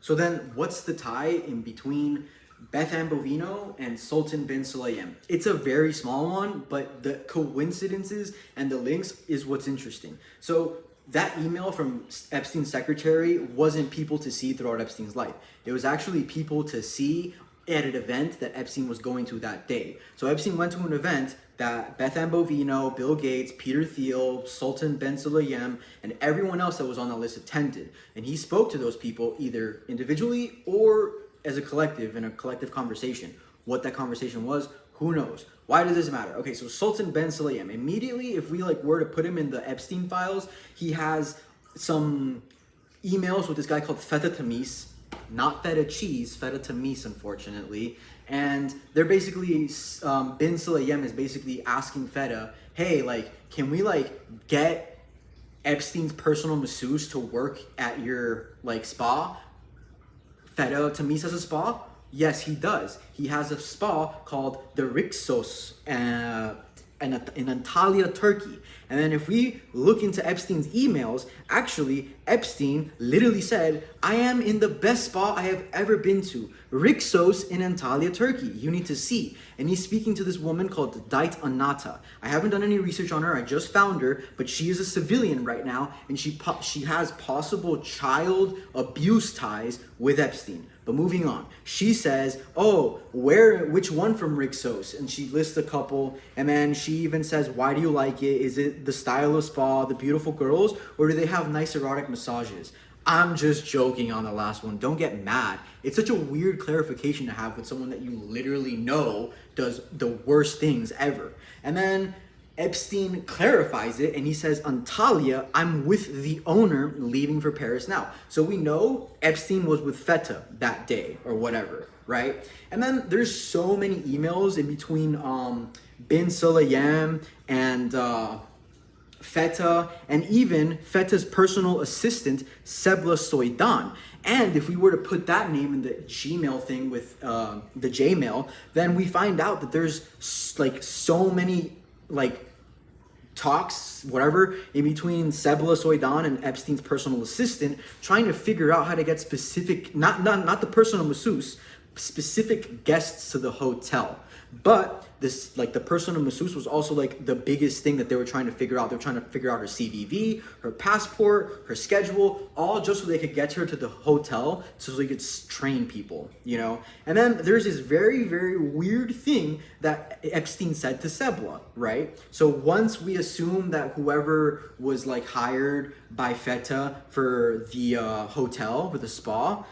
So then what's the tie in between Beth and Bovino and Sultan bin Sulayem? It's a very small one, but the coincidences and the links is what's interesting. So that email from Epstein's secretary wasn't people to see throughout Epstein's life. It was actually people to see at an event that Epstein was going to that day. So Epstein went to an event that Beth Ann Bovino, Bill Gates, Peter Thiel, Sultan Ben Sulayem, and everyone else that was on the list attended. And he spoke to those people either individually or as a collective in a collective conversation. What that conversation was, who knows? Why does this matter? Okay, so Sultan Ben Sulayem, immediately if we were to put him in the Epstein files, he has some emails with this guy called Feta Tamis, not feta cheese, feta tamis, unfortunately. And they're basically, Bin Sulayem is basically asking Feta, hey, can we get Epstein's personal masseuse to work at your spa? Feta Tamis has a spa? Yes, he does. He has a spa called the Rixos in Antalya, Turkey. And then if we look into Epstein's emails, actually, Epstein literally said, I am in the best spa I have ever been to. Rixos in Antalya, Turkey. You need to see. And he's speaking to this woman called Dite Anata. I haven't done any research on her. I just found her, but she is a civilian right now, and she has possible child abuse ties with Epstein. But moving on, she says, oh, which one from Rixos? And she lists a couple, and then she even says, why do you like it? Is it the style of spa, the beautiful girls, or do they have nice erotic massages? I'm just joking on the last one. Don't get mad. It's such a weird clarification to have with someone that you literally know does the worst things ever. And then Epstein clarifies it and he says, Antalya, I'm with the owner leaving for Paris now. So we know Epstein was with Feta that day or whatever, right? And then there's so many emails in between Bin Sulayem and Feta, and even Feta's personal assistant, Sebla Soydan. And if we were to put that name in the Gmail thing with the Jmail, then we find out that there's so many talks, whatever, in between Sebla Soydan and Epstein's personal assistant, trying to figure out how to get specific, not the personal masseuse, specific guests to the hotel. But this, the personal masseuse was also the biggest thing that they were trying to figure out. They're trying to figure out her CVV, her passport, her schedule, all just so they could get her to the hotel so they could train people, And then there's this very, very weird thing that Epstein said to Sebla, right? So once we assume that whoever was hired by Feta for the hotel, for the spa,